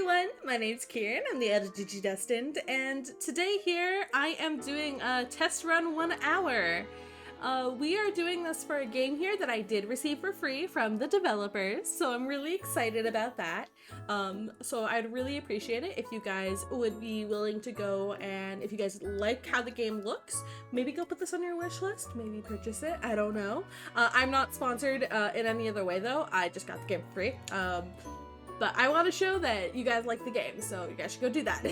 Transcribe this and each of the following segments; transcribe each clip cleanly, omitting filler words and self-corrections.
everyone, my name's Kieran, I'm the editor Destined, and today here I am doing a test run 1 hour. We are doing this for a game here that I did receive for free from the developers, so I'm really excited about that. So I'd really appreciate it if you guys would be willing to go, and if you guys like how the game looks, maybe go put this on your wish list, maybe purchase it, I don't know. I'm not sponsored in any other way though, I just got the game for free. But I want to show that you guys like the game, so you guys should go do that.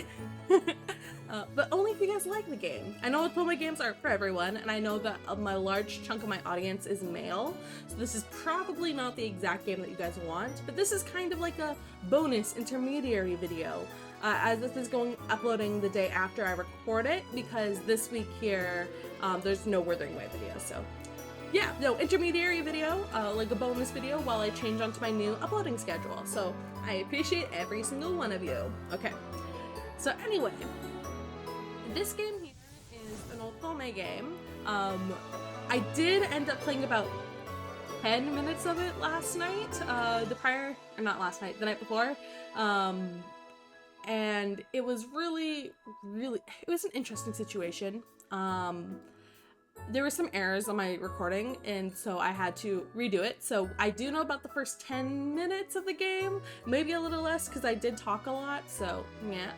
But only if you guys like the game. I know Otome games aren't for everyone, and I know that my large chunk of my audience is male, so this is probably not the exact game that you guys want, but this is kind of like a bonus intermediary video, as this is uploading the day after I record it, because this week here, there's no Wuthering Way video, so. Yeah, no, intermediary video, like a bonus video while I change onto my new uploading schedule. So I appreciate every single one of you. Okay, so anyway, this game here is an Otome game. I did end up playing about 10 minutes of it last night, the night before. And it was really, it was an interesting situation. There were some errors on my recording, and so I had to redo it. So I do know about the first 10 minutes of the game, maybe a little less because I did talk a lot, so yeah.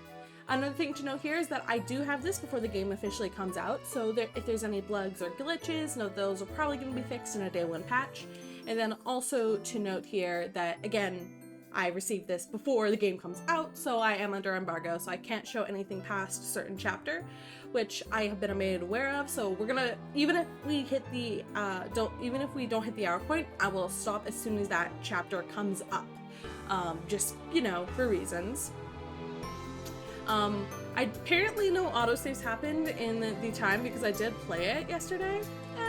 Another thing to note here is that I do have this before the game officially comes out, so if there's any bugs or glitches, note those are probably going to be fixed in a day 1 patch. And then also to note here that, again, I received this before the game comes out, so I am under embargo, so I can't show anything past a certain chapter, which I have been made aware of. So we're gonna, even if we hit the even if we don't hit the hour point, I will stop as soon as that chapter comes up. Just, you know, for reasons. Apparently no autosaves happened in the time because I did play it yesterday.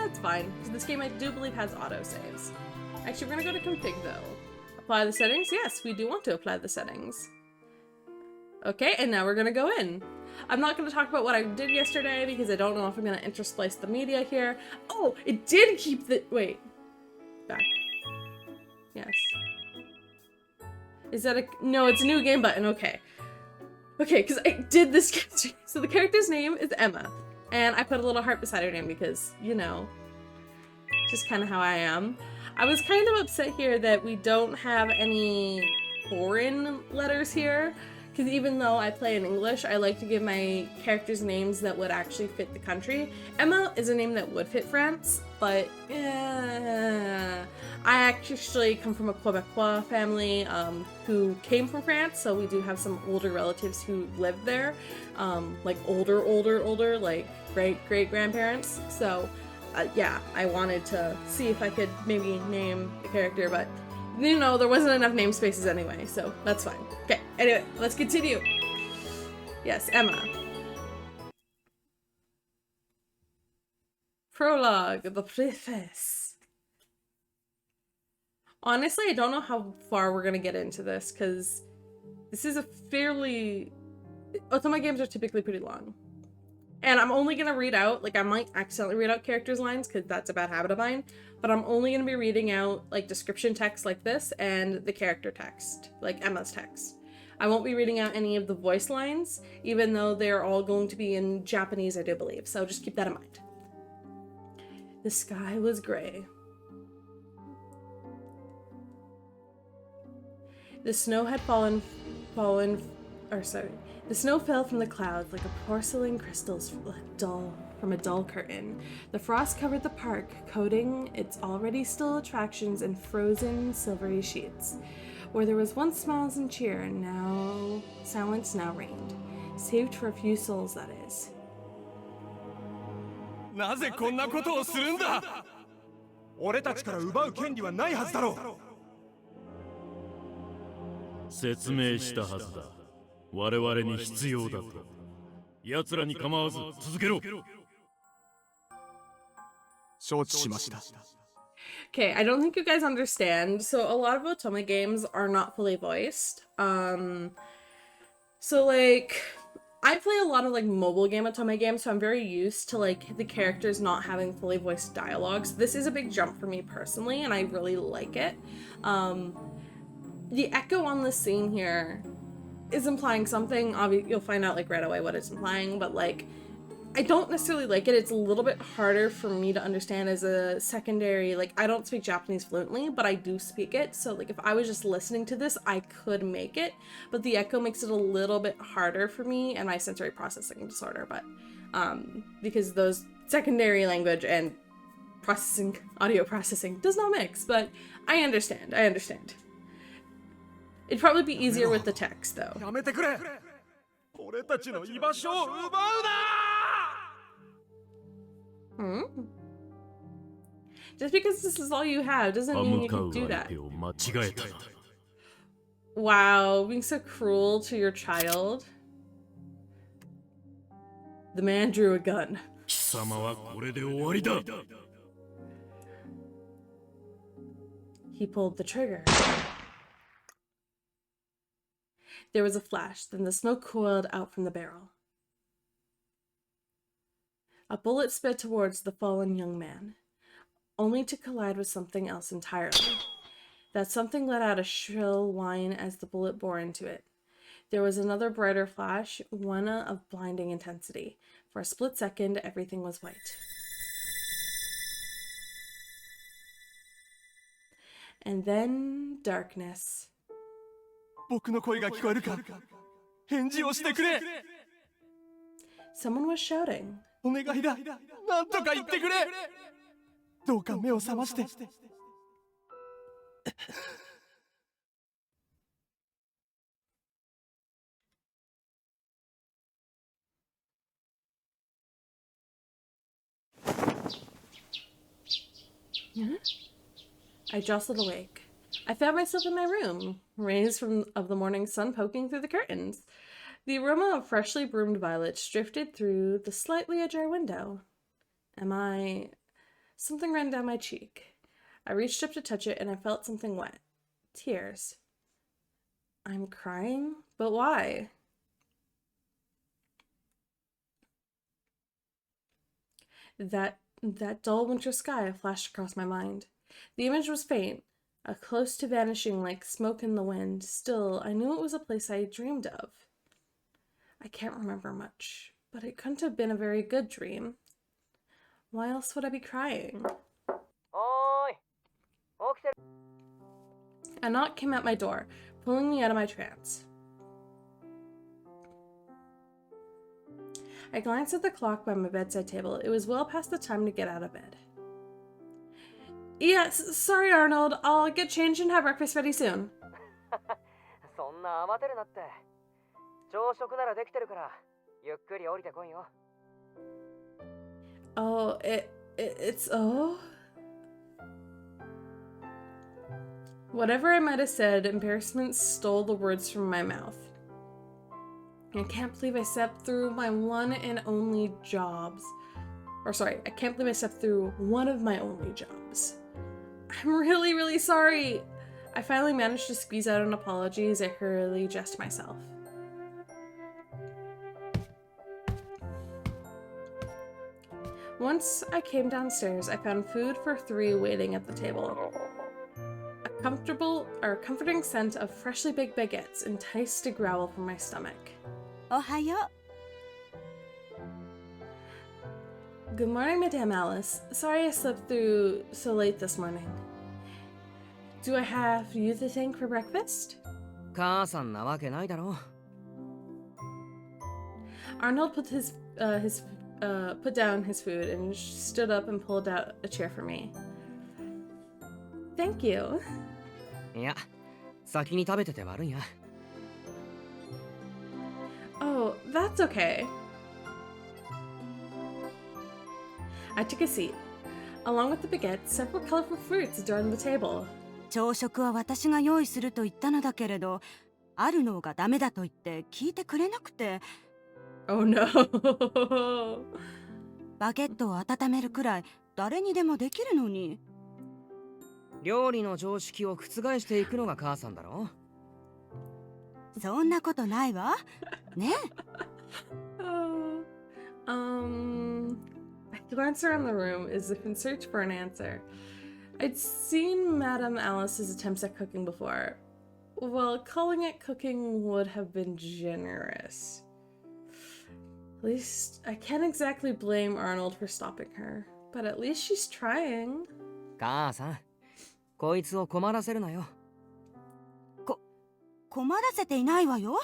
It's fine, because this game I do believe has autosaves. Actually, we're gonna go to config though. Apply the settings? Yes, we do want to apply the settings. Okay, and now we're gonna go in. I'm not gonna talk about what I did yesterday because I don't know if I'm gonna intersplice the media here. Oh, it did keep the- wait. Back. Yes. Is that a- no, it's a new game button, okay. Okay, because I did this- so the character's name is Emma, and I put a little heart beside her name because, you know, just kind of how I am. I was kind of upset here that we don't have any foreign letters here, because even though I play in English, I like to give my characters names that would actually fit the country. Emma is a name that would fit France, but I actually come from a Quebecois family who came from France, so we do have some older relatives who lived there, like older, like great-grandparents, so yeah, I wanted to see if I could maybe name the character, but you know, there wasn't enough namespaces anyway, so that's fine. Okay, anyway, let's continue. Yes, Emma. Prologue, the preface. Honestly, I don't know how far we're gonna get into this, because this is a fairly... Otome games are typically pretty long. And I'm only gonna read out, like I might accidentally read out characters' lines because that's a bad habit of mine, but I'm only gonna be reading out like description text like this and the character text, like Emma's text. I won't be reading out any of the voice lines, even though they're all going to be in Japanese, I do believe, so just keep that in mind. The sky was gray. The snow had The snow fell from the clouds like a porcelain crystals from a dull curtain. The frost covered the park, coating its already still attractions in frozen, silvery sheets. Where there was once smiles and cheer, now silence now reigned. Saved for a few souls, that is. なぜこんなことをするんだ俺たちから奪う権利はないはずだろう説明したはずだ我々に必要だと奴らに構わず続けろ承知しました Okay, I don't think you guys understand. So a lot of Otome games are not fully voiced. So like I play a lot of like mobile game Otome games, so I'm very used to like the characters not having fully voiced dialogues. This is a big jump for me personally, and I really like it. The echo on the scene here is implying something. You'll find out like right away what it's implying, but like I don't necessarily like it. It's a little bit harder for me to understand as a secondary, like I don't speak Japanese fluently, but I do speak it. So like if I was just listening to this, I could make it, but the echo makes it a little bit harder for me and my sensory processing disorder. But because those secondary language and processing, audio processing does not mix, but I understand. It'd probably be easier with the text though. やめてくれ。俺たちの居場所を奪うな。Just because this is all you have doesn't mean you can do that. Wow, being so cruel to your child. The man drew a gun. He pulled the trigger. There was a flash, then the smoke coiled out from the barrel. A bullet sped towards the fallen young man, only to collide with something else entirely. That something let out a shrill whine as the bullet bore into it. There was another brighter flash, one of blinding intensity. For a split second, everything was white. And then darkness. 僕の声が聞こえるか。返事をしてくれ。Someone was shouting. お願いだ。なんとか言ってくれ。どうか目を覚まして。I jostled awake. I found myself in my room, rays of the morning sun poking through the curtains. The aroma of freshly broomed violets drifted through the slightly ajar window. Something ran down my cheek. I reached up to touch it and I felt something wet. Tears. I'm crying? But why? That dull winter sky flashed across my mind. The image was faint, close to vanishing like smoke in the wind. Still, I knew it was a place I dreamed of. I can't remember much, but it couldn't have been a very good dream. Why else would I be crying? A knock came at my door, pulling me out of my trance. I glanced at the clock by my bedside table. It was well past the time to get out of bed. Yes, sorry, Arnold. I'll get changed and have breakfast ready soon. Oh, it's Whatever I might have said, embarrassment stole the words from my mouth. I can't believe I slept through my one and only jobs. I can't believe I slept through one of my only jobs. I'm really, really sorry. I finally managed to squeeze out an apology as I hurriedly dressed myself. Once I came downstairs, I found food for 3 waiting at the table. A comforting scent of freshly baked baguettes enticed a growl from my stomach. Ohayo. Good morning, Madame Alice. Sorry I slept through so late this morning. Do I have you to thank for breakfast? Arnold put down his food and stood up and pulled out a chair for me. Thank you. Oh, that's okay. I took a seat. Along with the baguettes, several colorful fruits adorned the table. 朝食は私が用意すると言ったのだけれど、あるのがダメだと言って聞いてくれなくて。Oh no. バゲットを温めるくらい誰にでもできるのに。料理の常識を覆していくのが母さんだろ。そんなことないわ。ね。I glanced around the room as if in search for an answer. I'd seen Madame Alice's attempts at cooking before, Well, calling it cooking would have been generous. At least I can't exactly blame Arnold for stopping her, but at least she's trying. 母さん、こいつを困らせるなよ。困らせていないわよ。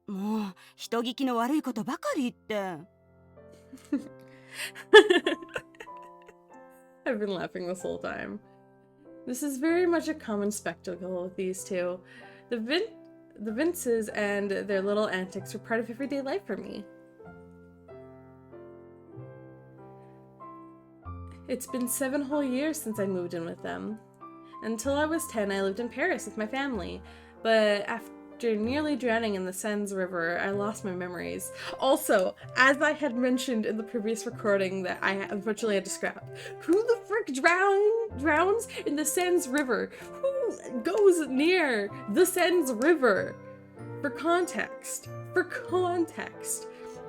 もう人聞きの悪いことばかり言って。I've been laughing this whole time. This is very much a common spectacle with these two. The Vinces and their little antics were part of everyday life for me. It's been 7 whole years since I moved in with them. Until I was 10, I lived in Paris with my family, but after nearly drowning in the Seine River, I lost my memories. Also, as I had mentioned in the previous recording that I unfortunately had to scrap, who the frick drowns in the Seine River? Who goes near the Seine River? For context,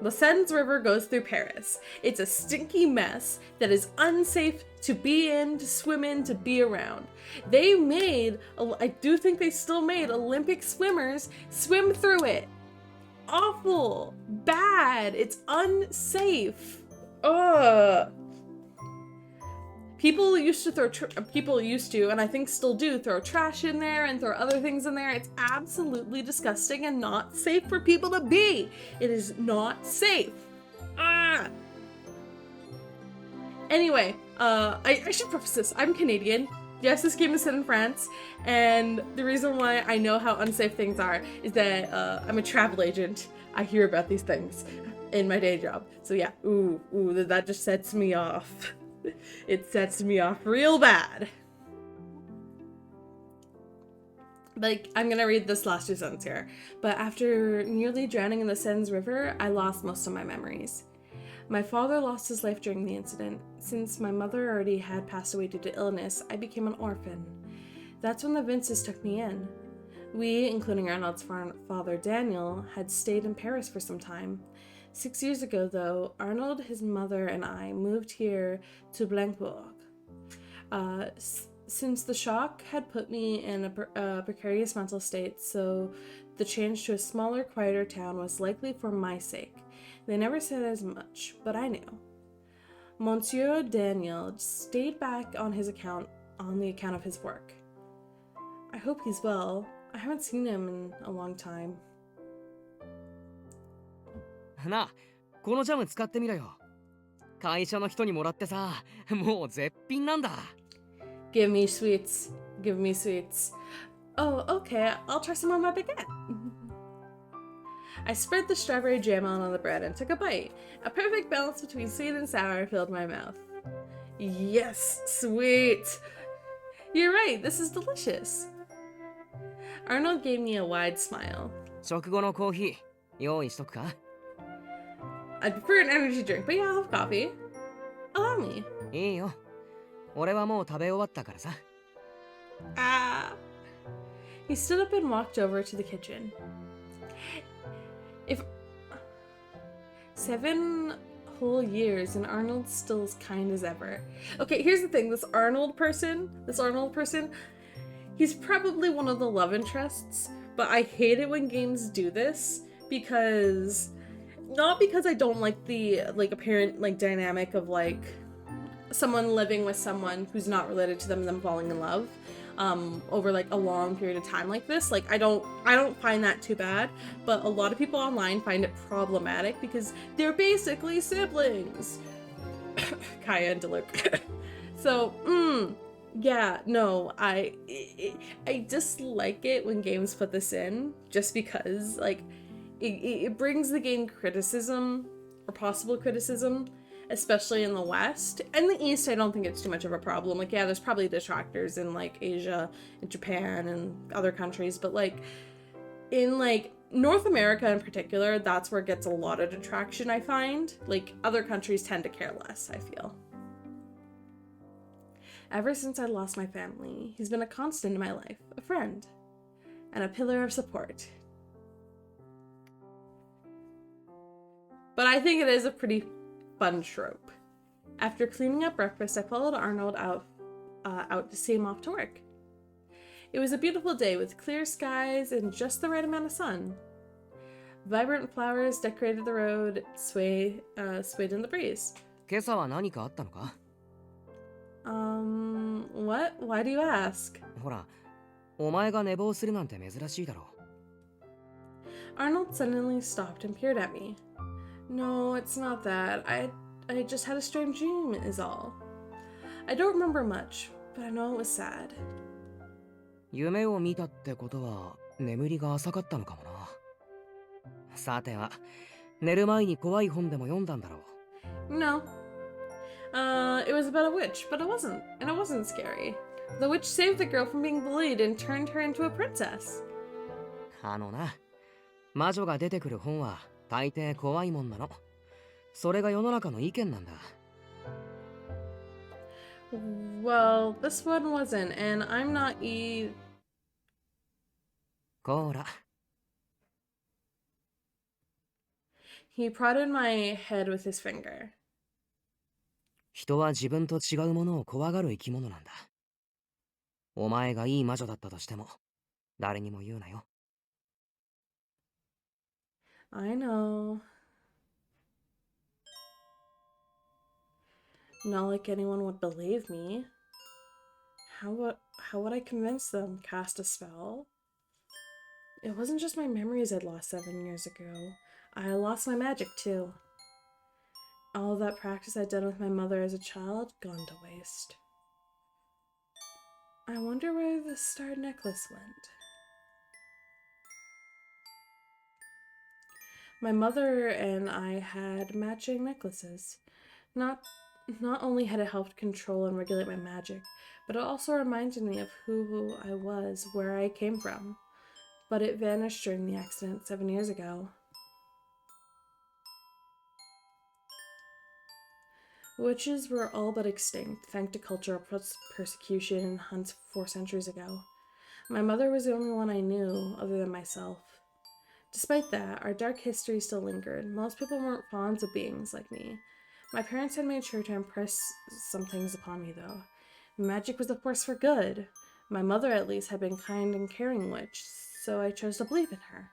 the Seine River goes through Paris. It's a stinky mess that is unsafe to be in, to swim in, to be around. I do think they still made Olympic swimmers swim through it. Awful. Bad. It's unsafe. Ugh. People used to, and I think still do, throw trash in there and throw other things in there. It's absolutely disgusting and not safe for people to be. It is not safe. Ah. Anyway, I should preface this. I'm Canadian. Yes, this game is set in France, and the reason why I know how unsafe things are is that I'm a travel agent. I hear about these things in my day job. So yeah, that just sets me off. It sets me off real bad. Like, I'm gonna read this last 2 sentences here. But after nearly drowning in the Seine River, I lost most of my memories. My father lost his life during the incident. Since my mother already had passed away due to illness, I became an orphan. That's when the Vinces took me in. We, including Arnold's father Daniel, had stayed in Paris for some time. 6 years ago, though, Arnold, his mother, and I moved here to Blankenburg. Since the shock had put me in a precarious mental state, so the change to a smaller, quieter town was likely for my sake. They never said as much, but I knew. Monsieur Daniel stayed back on the account of his work. I hope he's well. I haven't seen him in a long time. なあ、このジャム使ってみろよ。会社の人にもらってさ、もう絶品なんだ。Give me sweets. Give me sweets. Oh, okay. I'll try some on my baguette. I spread the strawberry jam on the bread and took a bite. A perfect balance between sweet and sour filled my mouth. Yes, sweet. You're right. This is delicious. Arnold gave me a wide smile. 食後のコーヒー、用意しとくか？ I'd prefer an energy drink, but yeah, I'll have coffee. Allow me. いいよ。俺はもう食べ終わったからさ。Ah. He stood up and walked over to the kitchen. 7 whole years and Arnold's still as kind as ever. Okay, here's the thing. This Arnold person, he's probably one of the love interests, but I hate it when games do this because... Not because I don't like the apparent dynamic of someone living with someone who's not related to them and them falling in love over a long period of time like this. I don't find that too bad, but a lot of people online find it problematic because they're basically siblings. Kaya and Diluc. So, yeah, no, I dislike it when games put this in just because it brings the game criticism, or possible criticism, especially in the West. In the East, I don't think it's too much of a problem. Yeah, there's probably detractors in, Asia and Japan and other countries, but, in, North America in particular, that's where it gets a lot of detraction, I find. Other countries tend to care less, I feel. Ever since I lost my family, he's been a constant in my life, a friend, and a pillar of support. But I think it is a pretty fun trope. After cleaning up breakfast, I followed Arnold out to see him off to work. It was a beautiful day with clear skies and just the right amount of sun. Vibrant flowers decorated the road, swayed in the breeze. 今朝は何かあったのか？ What? Why do you ask? ほら、お前が寝坊するなんて珍しいだろ。 Arnold suddenly stopped and peered at me. No, it's not that. I just had a strange dream, is all. I don't remember much, but I know it was sad. 夢を見たってことは眠りが浅かったのかもな。さては、寝る前に怖い本でも読んだんだろう。 No. It was about a witch, but it wasn't scary. The witch saved the girl from being bullied and turned her into a princess. あのな、魔女が出てくる本は大抵怖いもんなの。それが世の中の意見なんだ。 Well, this one wasn't, and I'm not こーら。 He prodded my head with his finger. 人は自分と違うものを怖がる生き物なんだ。お前がいい魔女だったとしても、誰にも言うなよ。 I know. Not like anyone would believe me. How would I convince them? Cast a spell? It wasn't just my memories I'd lost 7 years ago. I lost my magic too. All that practice I'd done with my mother as a child, gone to waste. I wonder where the star necklace went. My mother and I had matching necklaces. Not only had it helped control and regulate my magic, but it also reminded me of who I was, where I came from. But it vanished during the accident 7 years ago. Witches were all but extinct, thanks to cultural persecution and hunts 4 centuries ago. My mother was the only one I knew, other than myself. Despite that, our dark history still lingered. Most people weren't fond of beings like me. My parents had made sure to impress some things upon me, though. Magic was a force for good. My mother, at least, had been kind and caring witch, so I chose to believe in her.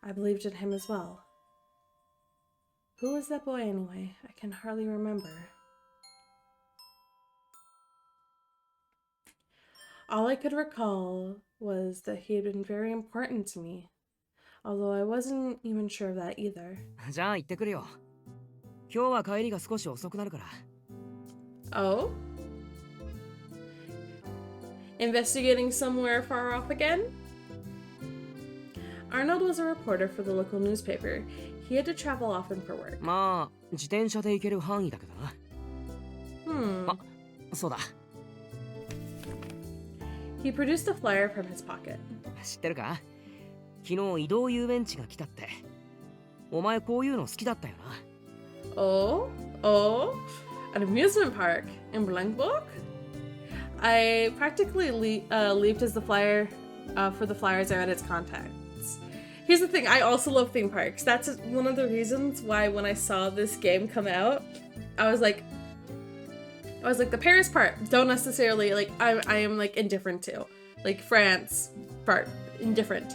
I believed in him as well. Who was that boy, anyway? I can hardly remember. All I could recall was that he had been very important to me, although I wasn't even sure of that either. じゃあ行ってくるよ。今日は帰りが少し遅くなるから。 Oh? Investigating somewhere far off again? Arnold was a reporter for the local newspaper. He had to travel often for work. まあ、自転車で行ける範囲だけどな。あ、そうだ。 He produced a flyer from his pocket. 知ってるか？昨日移動遊園地が来たって。お前こういうの好きだったよな。 Oh? An amusement park in Blankbook? I practically leaped as the flyer for the flyers I read its contents. Here's the thing, I also love theme parks. That's one of the reasons why when I saw this game come out, I was like, the Paris part, don't necessarily, like, I am, like, indifferent to. Like, France part, indifferent.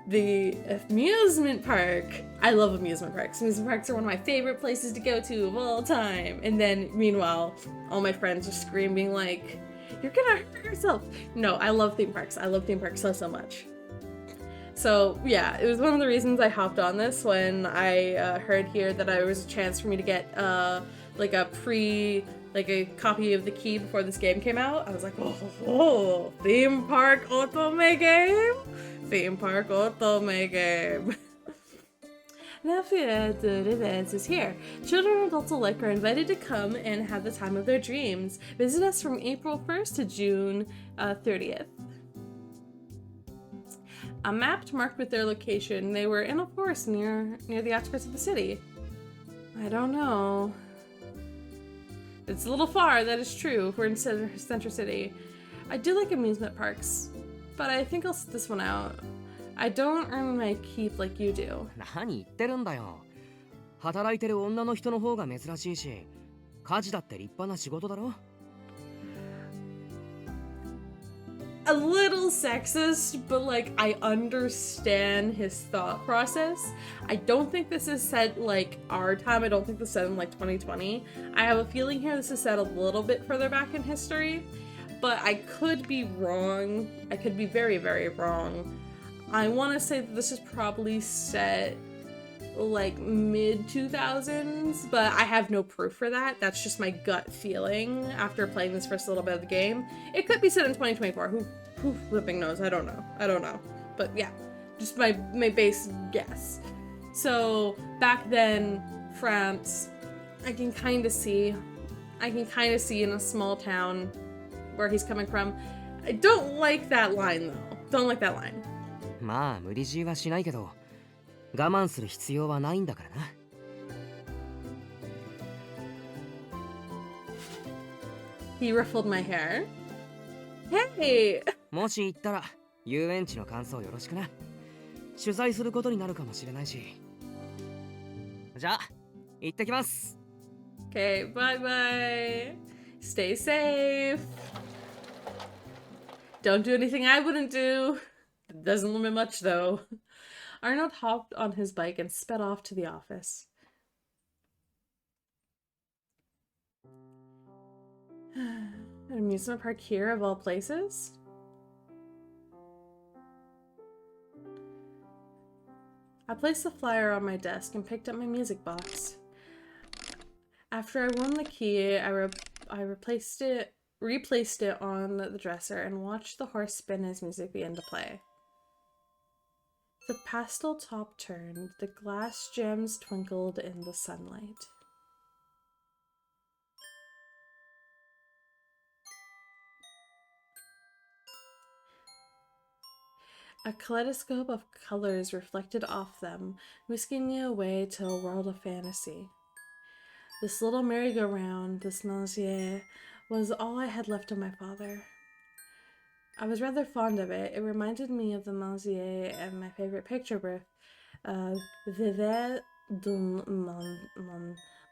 The amusement park, I love amusement parks. Amusement parks are one of my favorite places to go to of all time. And then, meanwhile, all my friends are screaming like, you're gonna hurt yourself. No, I love theme parks. I love theme parks so much. So yeah, it was one of the reasons I hopped on this when I heard here that there was a chance for me to get like a copy of the key before this game came out. I was like, oh, theme park otome game? Theme park otome game. Now the events is here. Children and adults alike are invited to come and have the time of their dreams. Visit us from April 1st to June 30th. A map marked with their location. They were in a forest near the outskirts of the city. I don't know. It's a little far, that is true, if we're in Center City. I do like amusement parks, but I think I'll sit this one out. I don't earn my keep like you do. 何言ってるんだよ。働いてる女の人の方が珍しいし、家事だって立派な仕事だろ。a little sexist, but like I understand his thought process. I don't think this is set like our time. I don't think this is set in like 2020. I have a feeling here this is set a little bit further back in history, but I could be wrong. I could be very, very wrong. I want to say that this is probably set like mid 2000s, but I have no proof for that. That's just my gut feeling after playing this first little bit of the game. It could be set in 2024. Who flipping knows? I don't know. But yeah, just my base guess. So back then, France, I can kind of see in a small town where he's coming from. I don't like that line though. Don't like that line. まあ無理強いはしないけど我慢する必要はないんだからな。He ruffled my hair. Hey! もし行ったら遊園地の感想よろしくな。取材することになるかもしれないし。じゃあ行ってきます。 Okay, bye bye. Stay safe. Don't do anything I wouldn't do. It doesn't limit much though. Arnold hopped on his bike and sped off to the office. An amusement park here of all places? I placed the flyer on my desk and picked up my music box. After I won the key, I replaced it on the dresser and watched the horse spin as music began to play. The pastel top turned, the glass gems twinkled in the sunlight. A kaleidoscope of colors reflected off them, whisking me away to a world of fantasy. This little merry-go-round, this Manege, was all I had left of my father. I was rather fond of it. It reminded me of the Manege and my favorite picture book, Vivre d'un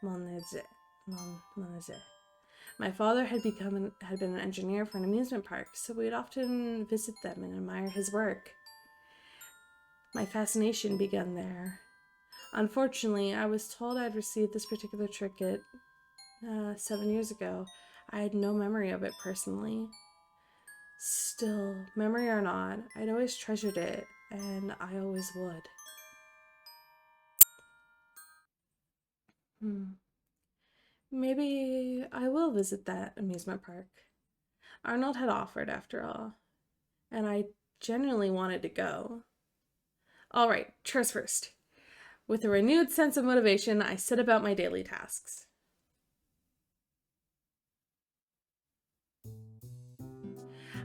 Manege. My father had been an engineer for an amusement park, so we'd often visit them and admire his work. My fascination began there. Unfortunately, I was told I'd received this particular trinket 7 years ago. I had no memory of it personally. Still, memory or not, I'd always treasured it, and I always would. Maybe I will visit that amusement park. Arnold had offered, after all, and I genuinely wanted to go. All right, chores first. With a renewed sense of motivation, I set about my daily tasks.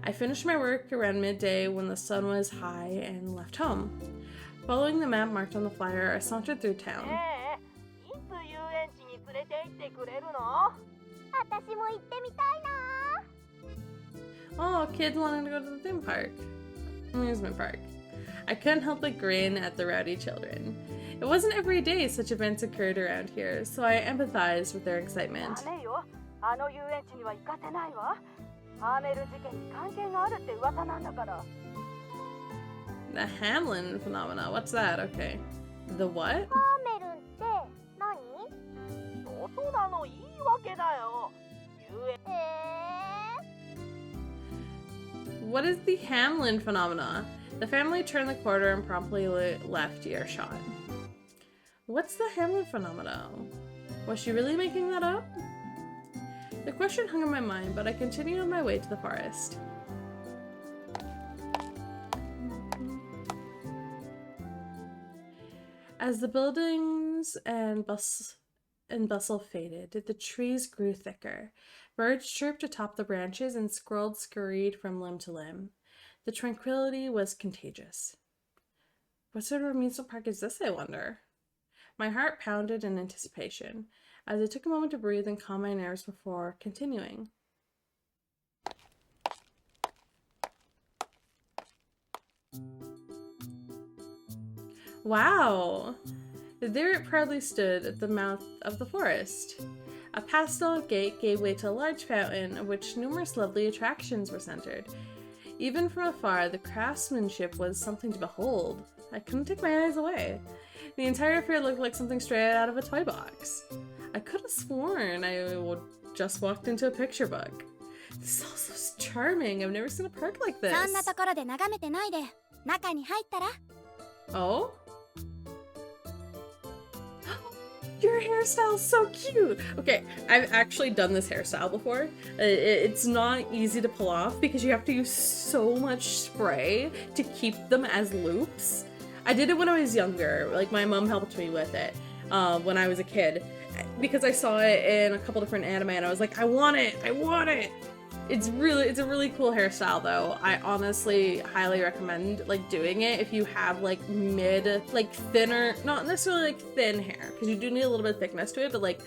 I finished my work around midday when the sun was high and left home. Following the map marked on the flyer, I sauntered through town. Oh, kids wanting to go to the theme park. Amusement park. I couldn't help but grin at the rowdy children. It wasn't every day such events occurred around here, so I empathized with their excitement. The Hamlin phenomena, what's that? Okay. The what? What is the Hamlin phenomena? The family turned the corner and promptly left earshot. What's the Hamlin phenomena? Was she really making that up? The question hung in my mind, but I continued on my way to the forest. As the buildings and bustle faded, the trees grew thicker. Birds chirped atop the branches and squirrels scurried from limb to limb. The tranquility was contagious. What sort of amusement park is this, I wonder? My heart pounded in anticipation, as I took a moment to breathe and calm my nerves before continuing. Wow! There it proudly stood at the mouth of the forest. A pastel gate gave way to a large fountain, of which numerous lovely attractions were centered. Even from afar, the craftsmanship was something to behold. I couldn't take my eyes away. The entire affair looked like something straight out of a toy box. I could have sworn I just walked into a picture book. This is also so charming. I've never seen a park like this. そんなところで眺めてないで中に入ったら Oh? Your hairstyle's so cute! Okay, I've actually done this hairstyle before. It's not easy to pull off because you have to use so much spray to keep them as loops. I did it when I was younger. Like, my mom helped me with it when I was a kid. Because I saw it in a couple different anime and I was like, I want it! I want it! It's a really cool hairstyle though. I honestly highly recommend like doing it if you have like thinner, not necessarily like thin hair, because you do need a little bit of thickness to it, but like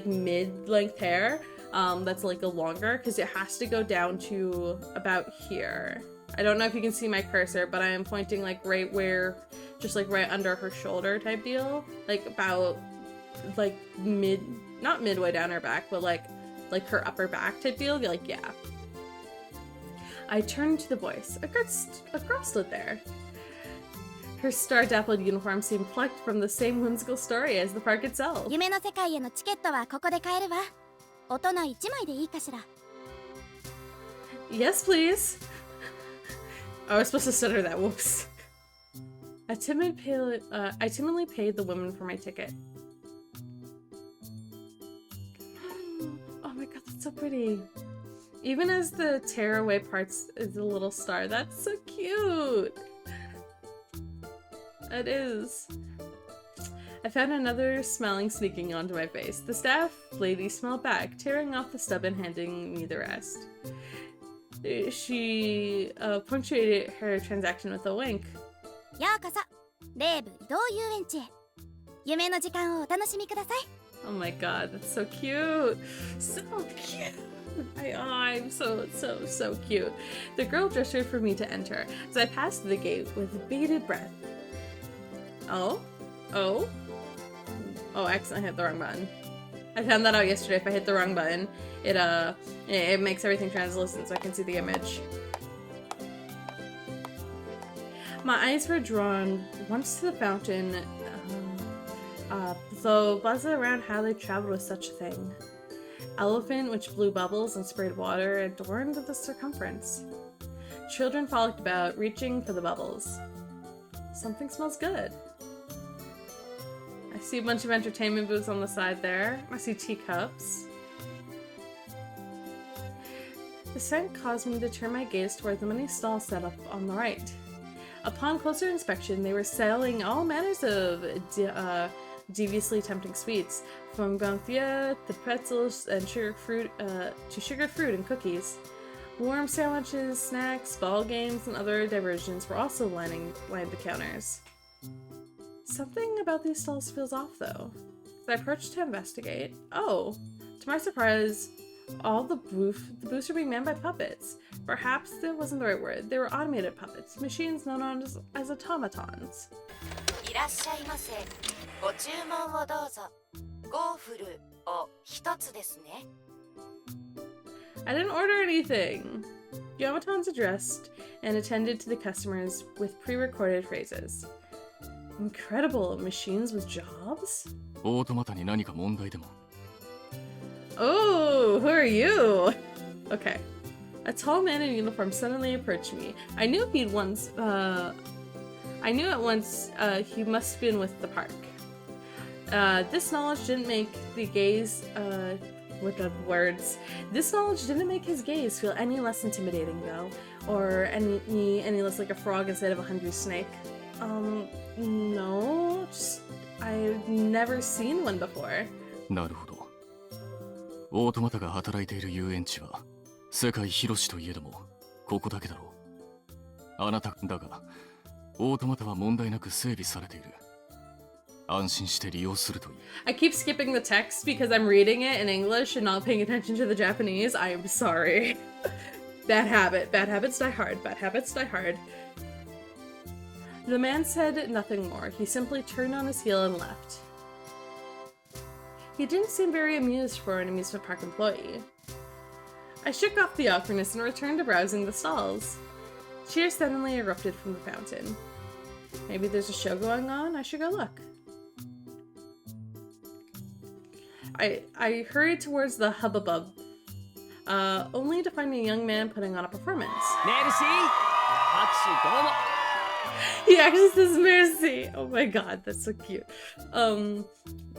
mid-length hair that's like a longer, because it has to go down to about here. I don't know if you can see my cursor, but I am pointing like right where, just like right under her shoulder type deal, like about like not midway down her back, but like her upper back type deal, like, yeah. I turned to the voice. A girl stood there. Her star-dappled uniform seemed plucked from the same whimsical story as the park itself. 夢の世界へのチケットはここで買えるわ大人1枚でいいかしら Yes, please. I was supposed to stutter that. Whoops. I timidly paid the woman for my ticket. Oh my god, that's so pretty. Even as the tearaway parts is a little star. That's so cute. It is. I found another smiling sneaking onto my face. The staff lady smiled back, tearing off the stub and handing me the rest. She punctuated her transaction with a wink. ようこそレーブ移動遊園地へ夢の時間をお楽しみください Oh my god, that's so cute. So cute. I'm so cute. The girl gestured for me to enter as I passed the gate with bated breath. Oh, accidentally hit the wrong button. I found that out yesterday. If I hit the wrong button, it makes everything translucent so I can see the image. My eyes were drawn once to the fountain, though buzzing around how they traveled with such a thing. Elephant which blew bubbles and sprayed water adorned the circumference. Children frolicked about, reaching for the bubbles. Something smells good. I see a bunch of entertainment booths on the side there. I see teacups. The scent caused me to turn my gaze toward the many stalls set up on the right. Upon closer inspection, they were selling all manners of deviously tempting sweets, from ganfia to pretzels and sugared fruit and cookies. Warm sandwiches, snacks, ball games, and other diversions were also lined the counters. Something about these stalls feels off, though. As I approached to investigate, to my surprise, all the booths are being manned by puppets. Perhaps that wasn't the right word. They were automated puppets, machines known as automatons. いらっしゃいませご注文をどうぞゴーフルを一つですね I didn't order anything. The automatons addressed and attended to the customers with pre-recorded phrases. Incredible, machines with jobs? オートマタに何か問題でも Oh, who are you? Okay. A tall man in uniform suddenly approached me. I knew at once he must have been with the park. This knowledge didn't make the gaze, This knowledge didn't make his gaze feel any less intimidating, though, or any less like a frog instead of a hungry snake. No, just I've never seen one before. なるほどオートマタが働いている遊園地は世界広しといえどもここだけだろうあなただがオートマタは問題なく整備されている安心して利用するといい I keep skipping the text because I'm reading it in English and not paying attention to the Japanese. I'm sorry. Bad habit. Bad habits die hard. Bad habits die hard. The man said nothing more. He simply turned on his heel and left. He didn't seem very amused for an amusement park employee. I shook off the awkwardness and returned to browsing the stalls. Cheers suddenly erupted from the fountain. Maybe there's a show going on? I should go look. I hurried towards the hubbub, only to find a young man putting on a performance. Merci! He actually says merci. Oh my god, that's so cute.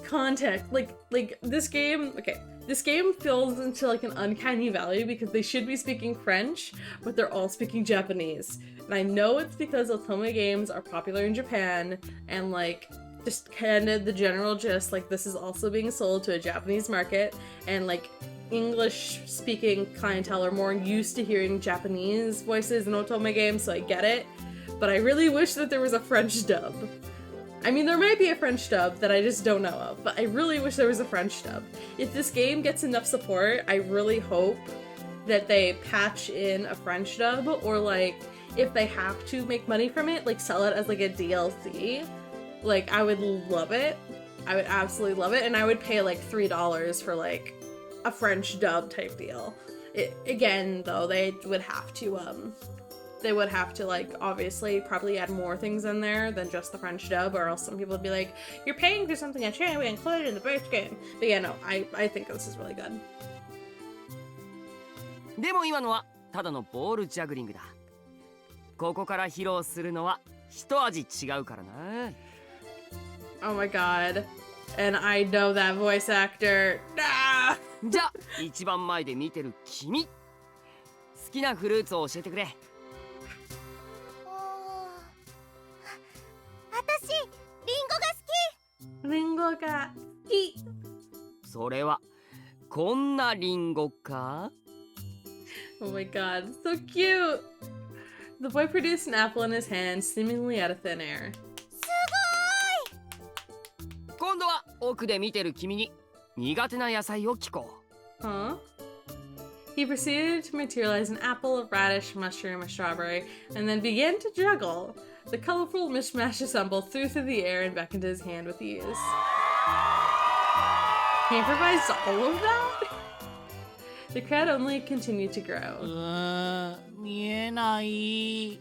Context, like this game, okay, this game falls into like an uncanny valley because they should be speaking French, but they're all speaking Japanese. And I know it's because Otome games are popular in Japan, and like just kind of the general gist, like this is also being sold to a Japanese market, and like English speaking clientele are more used to hearing Japanese voices in Otome games, so I get it. But I really wish that there was a French dub. I mean, there might be a French dub that I just don't know of, but I really wish there was a French dub. If this game gets enough support, I really hope that they patch in a French dub, or like, if they have to make money from it, like sell it as like a DLC. Like, I would love it. I would absolutely love it, and I would pay like $3 for like a French dub type deal. Again, though, they would have to like obviously probably add more things in there than just the French dub, or else some people would be like, you're paying for something that shouldn't be included in the base game. But yeah, no, I think this is really good. でも今のはただのボールジャグリングだ。ここから披露するのは一味違うからな。Oh my god. And I know that voice actor. Ah! じゃあ一番前で見てる君、好きなフルーツを教えてくれ。私リンゴが好き。リンゴが好き。それはこんなリンゴか？ Oh my god, so cute! The boy produced an apple in his hand, seemingly out of thin air. 今度は奥で見てる君に苦手な野菜を聞こう。 Huh? He proceeded to materialize an apple, a radish, mushroom, a strawberry, and then began to juggle. The colorful mishmash assembled through the air and beckoned his hand with ease. He improvised all of that? The crowd only continued to grow. 見えない。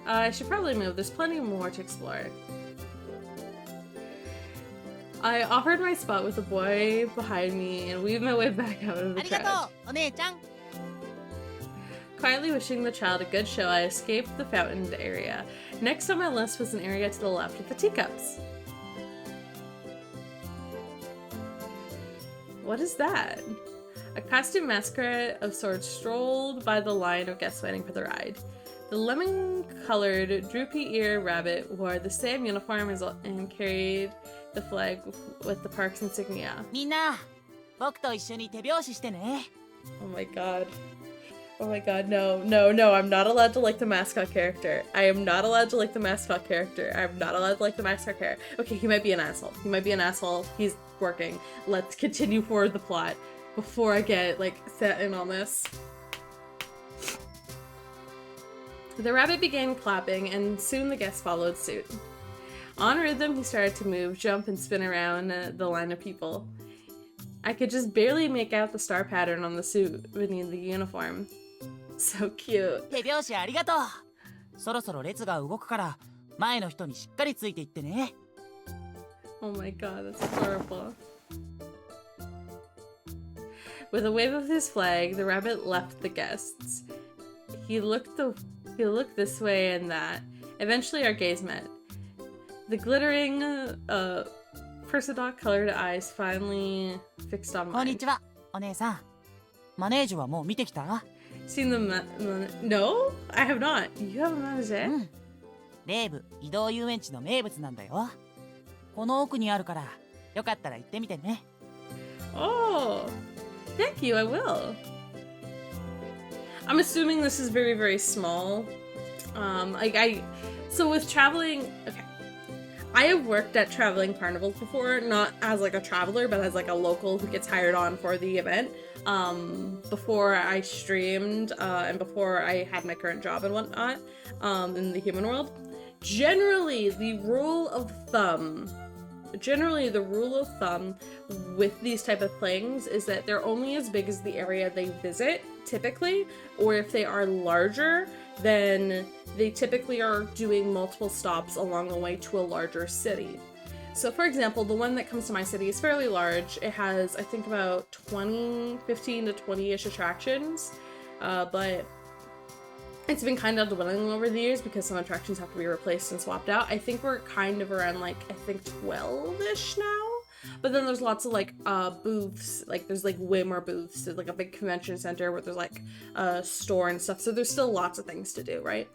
I should probably move. There's plenty more to explore. I offered my spot with the boy behind me and weaved my way back out of the ありが crowd. とう、お姉ちゃん。 Quietly wishing the child a good show, I escaped the fountain area. Next on my list was an area to the left with the teacups. What is that? A costume masquerade of sorts strolled by the line of guests waiting for the ride. The lemon-colored, droopy-ear rabbit wore the same uniform and carried the flag with the park's insignia. みんな、僕と一緒に手拍子してね。 Oh my god. Oh my god, no, no, no, I'm not allowed to like the mascot character. I am not allowed to like the mascot character. I'm not allowed to like the mascot character. Okay, he might be an asshole. He might be an asshole. He's working. Let's continue forward the plot before I get, like, set in on this. The rabbit began clapping, and soon the guests followed suit. On rhythm, he started to move, jump, and spin around the line of people. I could just barely make out the star pattern on the suit beneath the uniform. So cute. 手拍子ありがとう。そろそろ列が動くから、前の人にしっかりついていってね。 Oh my god, that's adorable. With a wave of his flag, the rabbit left the guests. He looked this way and that. Eventually our gaze met. The glittering, Persidoc-colored eyes finally fixed on こんに mine. ちは、お姉さん。マネージュはもう見てきた？ Seen the No? I have not. You have a manege? うん。レーブ移動遊園地の名物なんだよ。この奥にあるから、よかったら行ってみてね。 Oh, thank you, I will. I'm assuming this is very, very small. So with traveling, okay. I have worked at traveling carnivals before, not as like a traveler, but as like a local who gets hired on for the event. Before I streamed, and before I had my current job and whatnot, in the human world. Generally, the rule of thumb generally the rule of thumb with these type of things is that they're only as big as the area they visit, typically, or if they are larger, then they typically are doing multiple stops along the way to a larger city. So for example, the one that comes to my city is fairly large. It has, I think, about 15 to 20-ish attractions, but it's been kind of dwindling over the years because some attractions have to be replaced and swapped out. I think we're kind of around like, I think 12-ish now. But then there's lots of like booths, like there's like way more booths. There's like a big convention center where there's like a store and stuff. So there's still lots of things to do, right?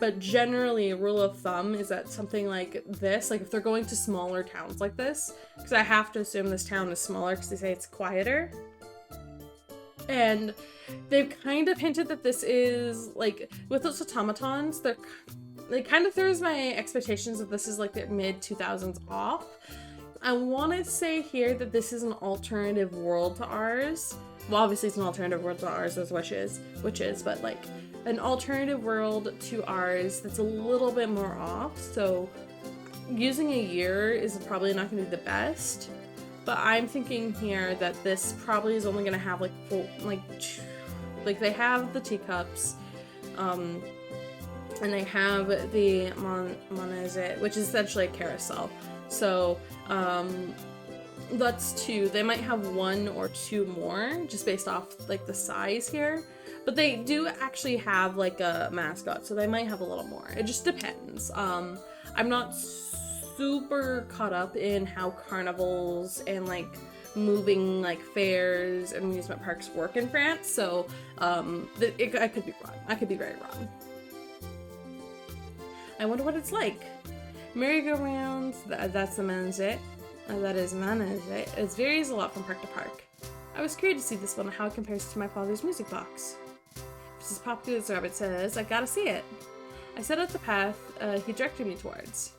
But generally a rule of thumb is that something like this, like if they're going to smaller towns like this, because I have to assume this town is smaller because they say it's quieter. And they've kind of hinted that this is, like, with those automatons, they kind of throws my expectations that this is, like, the mid-2000s off. I want to say here that this is an alternative world to ours. Well, obviously it's an alternative world to ours as witches, but, like, an alternative world to ours that's a little bit more off, so using a year is probably not going to be the best. But I'm thinking here that this probably is only going to have like they have the teacups, and they have the Manege, which is essentially a carousel. So that's two. They might have one or two more just based off like the size here. But they do actually have like a mascot, so they might have a little more. It just depends. I'm not super caught up in how carnivals and like moving like fairs and amusement parks work in France, so I could be wrong. I could be very wrong. I wonder what it's like. Merry-go-rounds, that's the Manege. That is Manege. It varies a lot from park to park. I was curious to see this one, how it compares to my father's music box. It's as popular as Rabbit says, I gotta see it. I set out the path he directed me towards.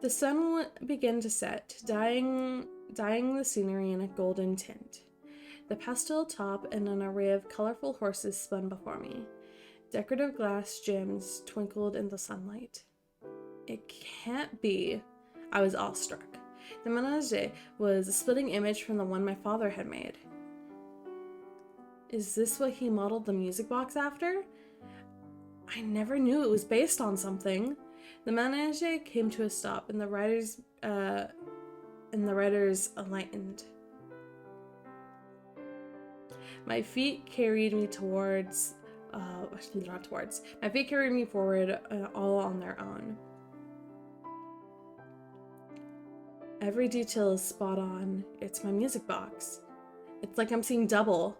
The sun began to set, dyeing the scenery in a golden tint. The pastel top and an array of colorful horses spun before me. Decorative glass gems twinkled in the sunlight. It can't be. I was awestruck. The Manege was a splitting image from the one my father had made. Is this what he modeled the music box after? I never knew it was based on something. The Manege came to a stop, and the riders alightened. My feet carried me towards, my feet carried me forward, all on their own. Every detail is spot on. It's my music box. It's like I'm seeing double.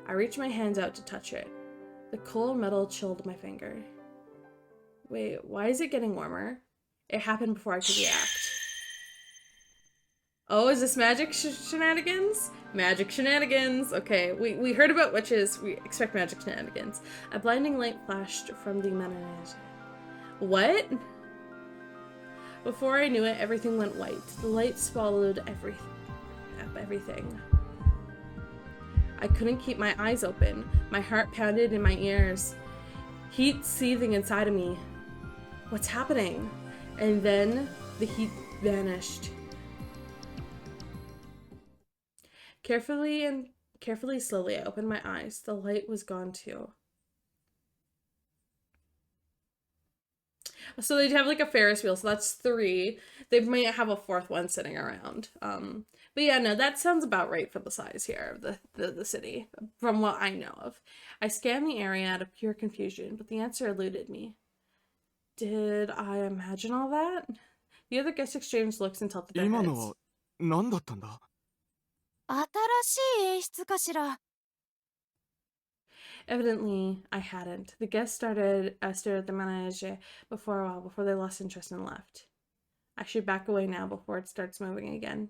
I reached my hands out to touch it. The cold metal chilled my finger. Wait, why is it getting warmer? It happened before I could react. Oh, is this magic shenanigans? Magic shenanigans! Okay, we heard about witches, we expect magic shenanigans. A blinding light flashed from the Manege. What? Before I knew it, everything went white. The light swallowed everything. I couldn't keep my eyes open. My heart pounded in my ears. Heat seething inside of me. What's happening? And then the heat vanished. Carefully, slowly, I opened my eyes. The light was gone too. So they have like a Ferris wheel, so that's 3. They might have a 4th one sitting around. But yeah, no, that sounds about right for the size here of the city, from what I know of. I scanned the area out of pure confusion, but the answer eluded me. Did I imagine all that? The other guests exchanged looks and tilted their heads. 何だったんだ? 新しい演出かしら。 Evidently, I hadn't. The guests stared at the Manege for a while before they lost interest and left. I should back away now before it starts moving again.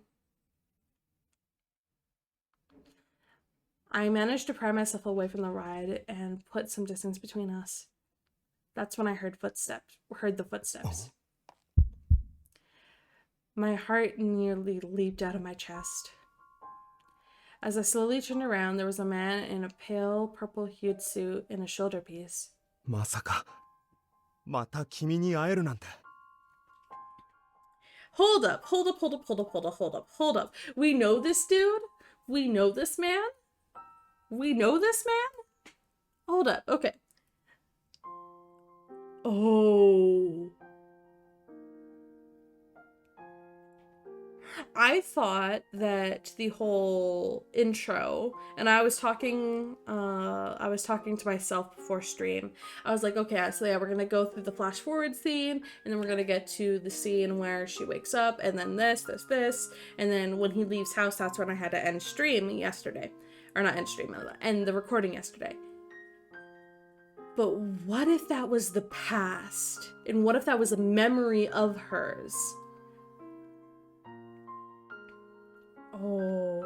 I managed to pry myself away from the ride and put some distance between us. That's when I heard the footsteps. My heart nearly leaped out of my chest. As I slowly turned around, there was a man in a pale purple-hued suit and a shoulder piece. まさかまた君に会えるなんて。 Hold up, hold up, hold up, hold up, hold up, hold up, hold up. We know this dude? We know this man? We know this man? Hold up, okay. Oh. I thought that the whole intro, and I was talking to myself before stream. I was like, okay, so yeah, we're gonna go through the flash forward scene, and then we're gonna get to the scene where she wakes up, and then this, and then when he leaves house, that's when I had to end stream yesterday. Or not end stream, end the recording yesterday. But what if that was the past? And what if that was a memory of hers? Oh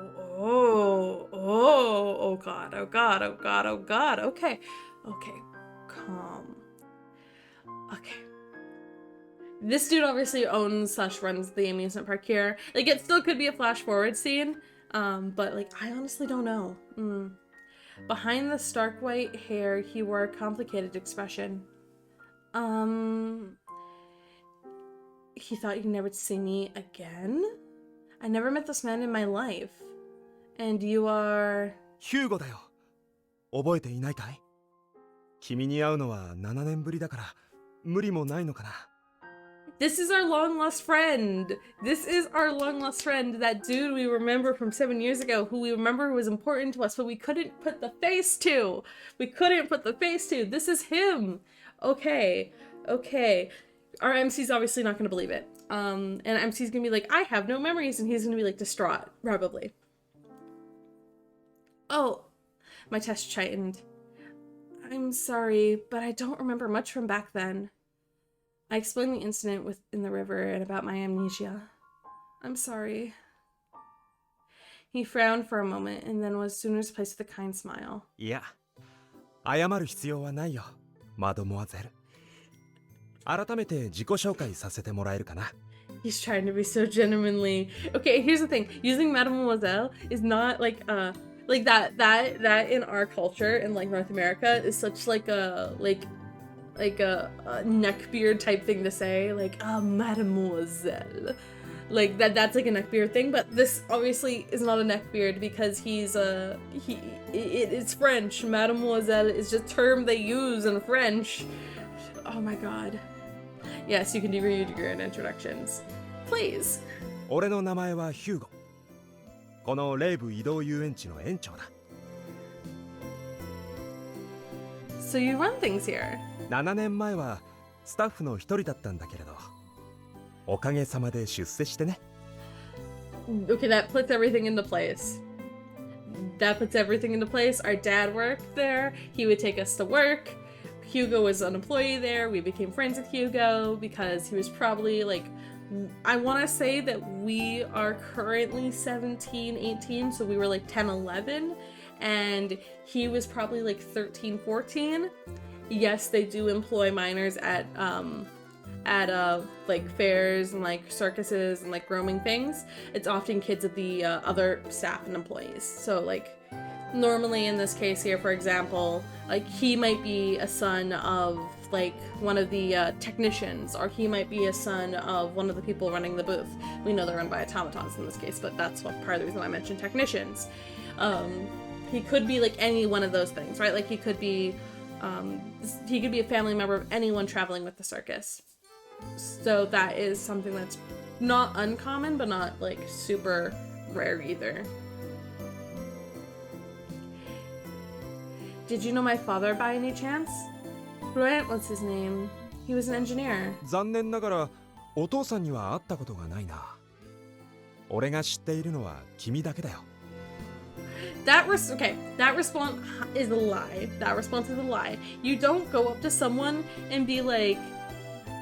god, oh god, oh god, oh god. Okay, calm. Okay. This dude obviously owns / runs the amusement park here. Like, it still could be a flash forward scene, but like, I honestly don't know. Behind the stark white hair, he wore a complicated expression. He thought he'd never see me again? I never met this man in my life. And you are... ヒューゴだよ。覚えていないかい？君に会うのは7年ぶりだから無理もないのかな。 This is our long lost friend. This is our long lost friend. That dude we remember from 7 years ago, who we remember was important to us, but we couldn't put the face to. This is him. Okay. Our MC's obviously not gonna believe it. And MC's gonna be like, I have no memories, and he's gonna be like distraught, probably. Oh, my chest tightened. I'm sorry, but I don't remember much from back then. I explained the incident in the river and about my amnesia. I'm sorry. He frowned for a moment and then was soon replaced with a kind smile. いや、謝る必要はないよ、マドモアゼル。改めて自己紹介させてもらえるかな。 He's trying to be so genuinely... Okay, here's the thing. Using Mademoiselle is not like that in our culture in like North America is such like a neckbeard type thing to say, like, Mademoiselle. Like that's like a neckbeard thing, but this obviously is not a neckbeard because it's French. Mademoiselle is just a term they use in French. Oh my god. Yes, you can do your introductions. Please. 俺の名前はヒューゴ。このレイブ移動遊園地の園長だ。 So you run things here. 7年前はスタッフの一人だったんだけれど、おかげさまで出世してね。 Okay, that puts everything into place. Our dad worked there. He would take us to work. Hugo was an employee there. We became friends with Hugo because he was probably like, I want to say that we are currently 17, 18, so we were like 10, 11, and he was probably like 13, 14. Yes, they do employ minors at like fairs and like circuses and like roaming things. It's often kids of the other staff and employees. So like normally in this case here, for example, like he might be a son of like one of the technicians, or he might be a son of one of the people running the booth. We know they're run by automatons in this case, but that's what part of the reason why I mentioned technicians. He could be like any one of those things, right? Like he could be a family member of anyone traveling with the circus. So that is something that's not uncommon, but not like super rare either. Did you know my father by any chance? Grant was his name. He was an engineer. 残念ながらお父さんには会ったことがないな。俺が知っているのは君だけだよ。That response is a lie. That response is a lie. You don't go up to someone and be like,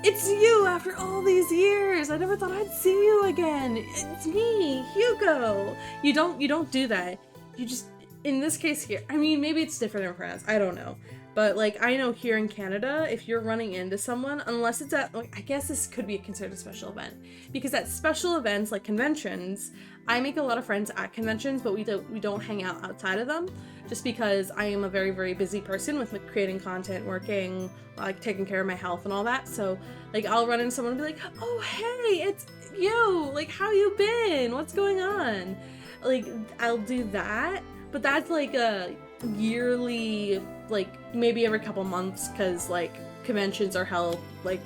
"It's you after all these years. I never thought I'd see you again. It's me, Hugo." You don't do that. You just, in this case here, I mean, maybe it's different in France. I don't know. But like I know here in Canada, if you're running into someone, unless it's at like I guess this could be considered a special event, because at special events like conventions, I make a lot of friends at conventions, but we don't hang out outside of them, just because I am a very, very busy person with like creating content, working, like taking care of my health and all that. So like I'll run into someone and be like, oh hey, it's you, like how you been? What's going on? Like I'll do that, but that's like a yearly, like maybe every couple months, because like conventions are held like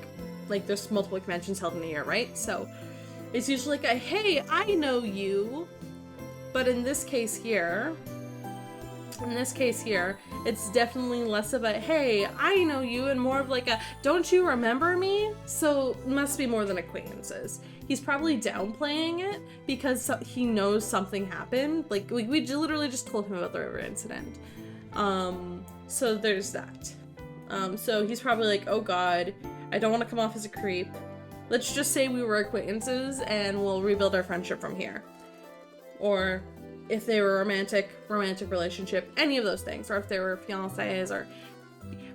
there's multiple conventions held in a year, right? So it's usually like a hey, I know you. But in this case here, it's definitely less of a hey, I know you, and more of like a don't you remember me? So must be more than acquaintances. He's probably downplaying it because he knows something happened. Like we literally just told him about the river incident. So there's that. So he's probably like, oh god, I don't want to come off as a creep. Let's just say we were acquaintances and we'll rebuild our friendship from here. Or if they were romantic relationship, any of those things, or if they were fiancés, or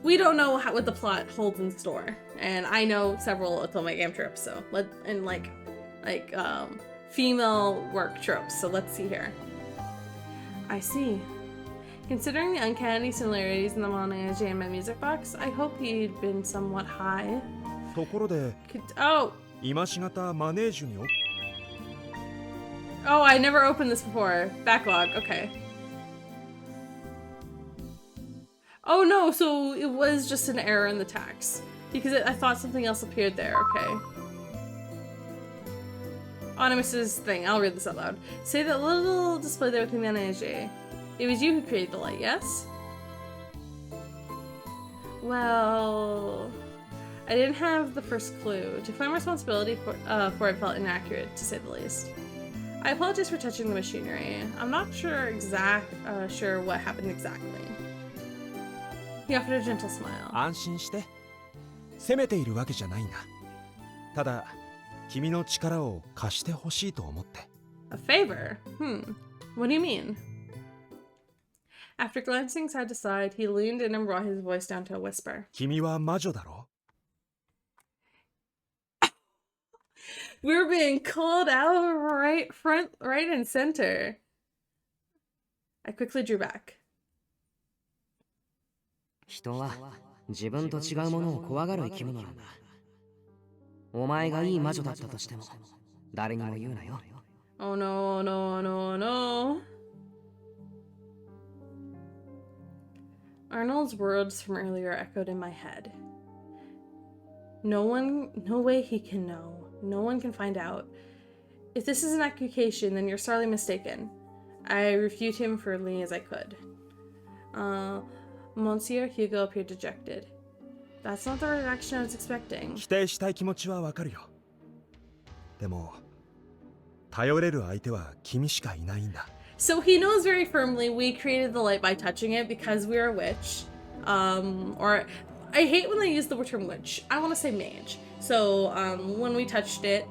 we don't know what the plot holds in store. And I know several Otome game tropes, so female work tropes. So let's see here. I see. Considering the uncanny similarities in the Manege and my music box, I hope he'd been somewhat high. ところで Oh, 今しがたマネージュに oh, I never opened this before. Backlog, okay. Oh no, so it was just an error in the text. Because I thought something else appeared there, okay. Anonymous's thing, I'll read this out loud. Say that little display there with the Manege. It was you who created the light, yes? Well, I didn't have the first clue. To claim responsibility for it felt inaccurate, to say the least. I apologize for touching the machinery. I'm not sure sure what happened exactly. He offered a gentle smile. 安心して。責めているわけじゃないんだ。ただ、君の力を貸してほしいと思って。A favor? What do you mean? After glancing side to side, he leaned in and brought his voice down to a whisper. 君は魔女だろ We're being called out right and center. I quickly drew back. 人は自分と違うものを怖がる生き物なんだ。お前がいい魔女だったとしても誰にも言うなよ。Oh no, no, no, no. Arnold's words from earlier echoed in my head. No way he can know. No one can find out. If this is an accusation, then you're sorely mistaken. I refute him firmly as I could. Monsieur Hugo appeared dejected. That's not the reaction I was expecting. 否定したい気持ちはわかるよ。でも、頼れる相手は君しかいないんだ。So he knows very firmly we created the light by touching it because we're a witch. Or I hate when they use the term witch. I want to say mage. So when we touched it,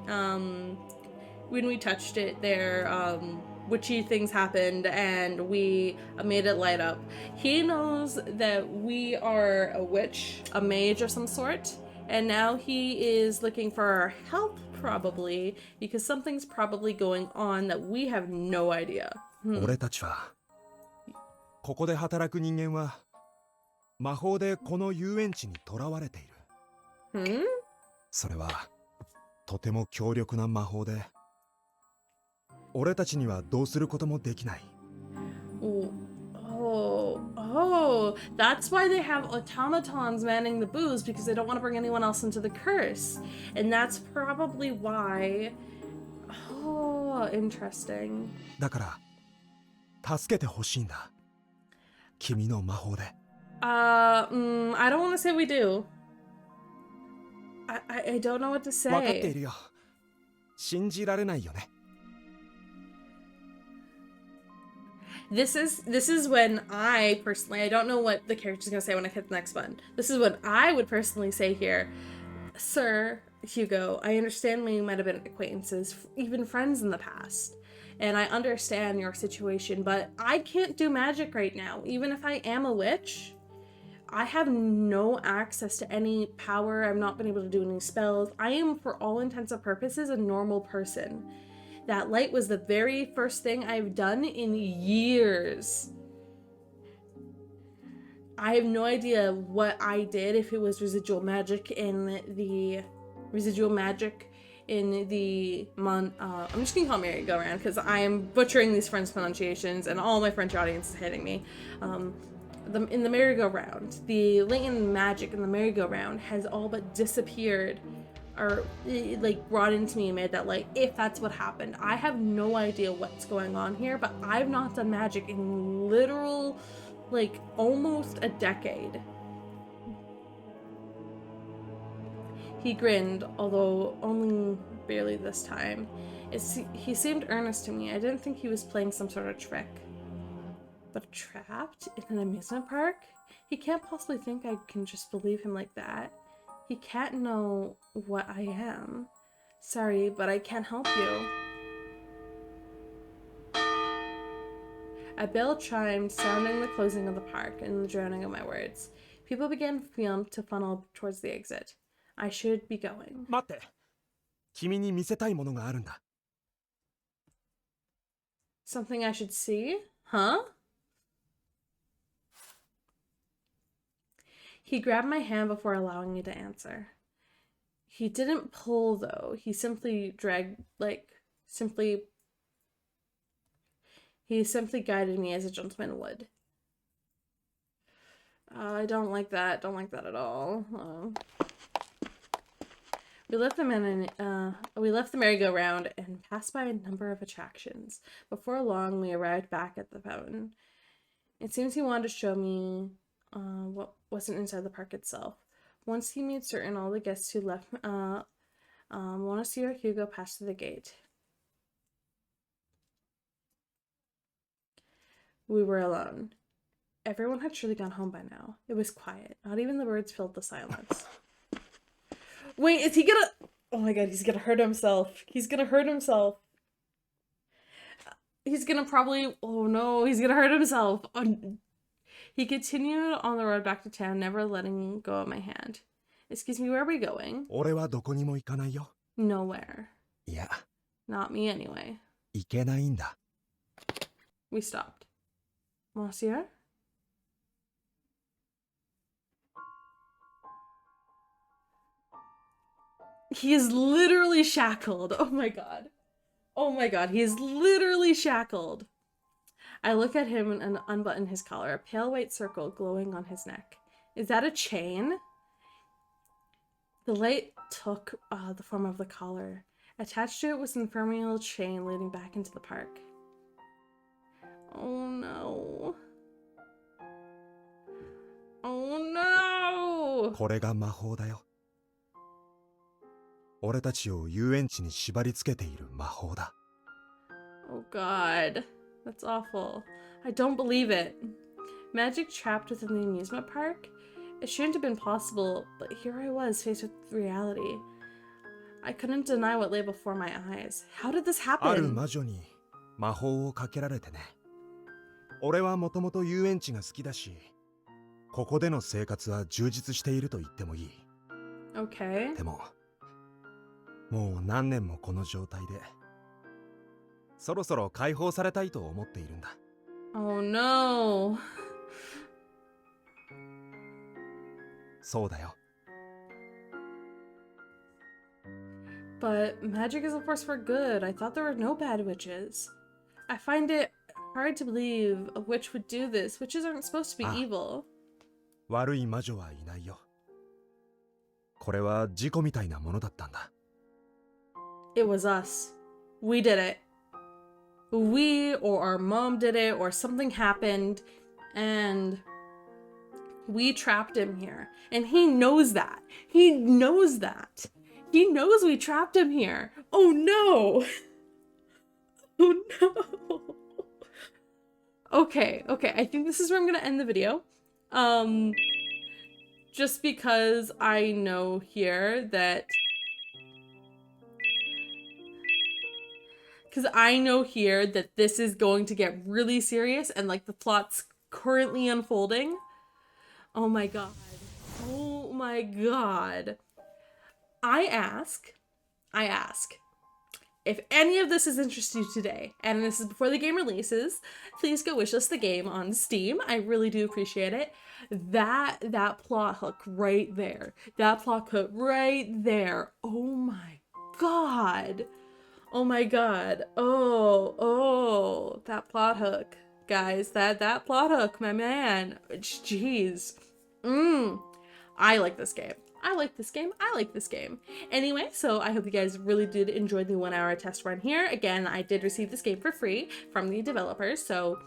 there witchy things happened and we made it light up. He knows that we are a witch, a mage of some sort, and now he is looking for our help probably because something's probably going on that we have no idea. 俺たちはここで働く人間は魔法でこの遊園地に囚われている。それはとても強力な魔法で俺たちにはどうすることもできない。Oh, that's why they have automatons manning the booths because they don't want to bring anyone else into the curse. And that's probably why. Oh, interesting. だから助けてほしいんだ。君の魔法で。I don't want to say we do. I don't know what to say. 分かっているよ。信じられないよね。This is when I personally, I don't know what the character's gonna say when I hit the next button. This is what I would personally say here. Sir Hugo, I understand we might have been acquaintances, even friends in the past. And I understand your situation, but I can't do magic right now. Even if I am a witch, I have no access to any power. I've not been able to do any spells. I am, for all intents and purposes, a normal person. That light was the very first thing I've done in years. I have no idea what I did, if it was residual magic in the I'm just gonna call it merry-go-round because I'm butchering these French pronunciations and all my French audience is hitting me. In the merry-go-round, the latent magic in the merry-go-round has all but disappeared, or like brought into me amid that light, if that's what happened. I have no idea what's going on here, but I've not done magic in literal, like, almost a decade. He grinned, although only barely this time. He seemed earnest to me. I didn't think he was playing some sort of trick. But trapped in an amusement park? He can't possibly think I can just believe him like that. He can't know what I am. Sorry, but I can't help you. A bell chimed, sounding the closing of the park and the drowning of my words. People began to funnel towards the exit. I should be going. 待って。君に見せたいものがあるんだ。Something I should see? Huh? He grabbed my hand before allowing me to answer. He didn't pull, though. He simply guided me as a gentleman would. I don't like that. Don't like that at all. We left the merry-go-round and passed by a number of attractions. Before long, we arrived back at the fountain. It seems he wanted to show me what wasn't inside the park itself. Once he made certain all the guests who left Monasterio Hugo passed through the gate. We were alone. Everyone had surely gone home by now. It was quiet. Not even the birds filled the silence. Wait, is he gonna... Oh my god, he's gonna hurt himself. He's gonna hurt himself. He's gonna probably... Oh no, he's gonna hurt himself. He continued on the road back to town, never letting go of my hand. Excuse me, where are we going? 俺はどこにも行かないよ。 Nowhere. いや、 Not me anyway. 行けないんだ。 We stopped. Monsieur? He is literally shackled. Oh my god. Oh my god, he is literally shackled. I look at him and unbutton his collar, a pale white circle glowing on his neck. Is that a chain? The light took the form of the collar. Attached to it was an ephemeral chain leading back into the park. Oh no. Oh no! これが魔法だよ。俺たちを遊園地に縛り付けている魔法だ。Oh god. That's awful. I don't believe it. Magic trapped within the amusement park? It shouldn't have been possible, but here I was faced with reality. I couldn't deny what lay before my eyes. How did this ある happen? 魔女に魔法をかけられてね。俺はもともと遊園地が好きだし、ここでの生活は充実していると言ってもいい。Okay. でも、もう何年もこの状態で、そろそろ解放されたいと思っているんだ。Oh no. そうだよ。But magic is a force for good. I thought there were no bad witches. I find it hard to believe a witch would do this. Witches aren't supposed to be evil. 悪い魔女はいないよ。これは事故みたいなものだったんだ。It was us. We did it. We or our mom did it or something happened and we trapped him here. And he knows that. He knows that. He knows we trapped him here. Oh no. Oh no. Okay, I think this is where I'm gonna end the video. Just because I know here that this is going to get really serious and like the plot's currently unfolding. Oh my god. Oh my god. I ask, if any of this is interesting you today, and this is before the game releases, please go wishlist the game on Steam. I really do appreciate it. That plot hook right there. That plot hook right there. Oh my god. Oh my god. Oh, that plot hook. Guys, that plot hook, my man. Jeez. I like this game. I like this game. I like this game. Anyway, so I hope you guys really did enjoy the 1 hour test run here. Again, I did receive this game for free from the developers, so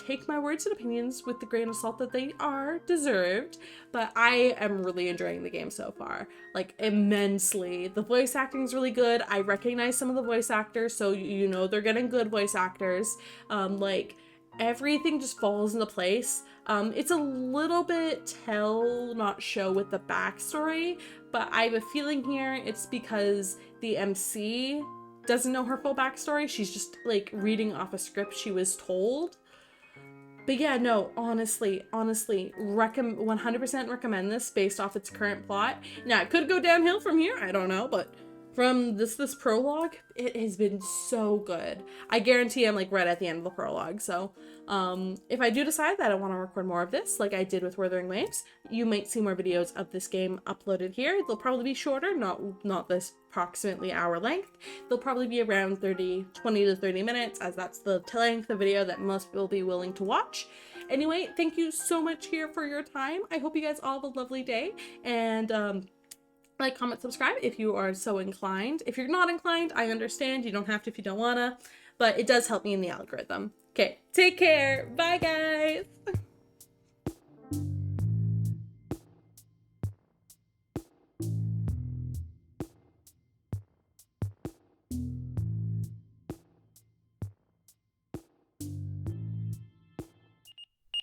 take my words and opinions with the grain of salt that they are deserved, but I am really enjoying the game so far, like immensely. The voice acting is really good. I recognize some of the voice actors, so you know they're getting good voice actors. Like everything just falls into place. It's a little bit tell, not show with the backstory, but I have a feeling here it's because the MC doesn't know her full backstory. She's just like reading off a script she was told. But yeah, no, honestly, 100% recommend this based off its current plot. Now, it could go downhill from here, I don't know, but from this prologue, it has been so good. I guarantee I'm like right at the end of the prologue, so if I do decide that I want to record more of this, like I did with Wuthering Waves, you might see more videos of this game uploaded here. They'll probably be shorter, not this approximately hour length. They'll probably be around 20 to 30 minutes, as that's the length of video that most people will be willing to watch. Anyway, thank you so much here for your time. I hope you guys all have a lovely day, and like, comment, subscribe if you are so inclined. If you're not inclined, I understand. You don't have to if you don't wanna, but it does help me in the algorithm. Okay, take care. Bye, guys.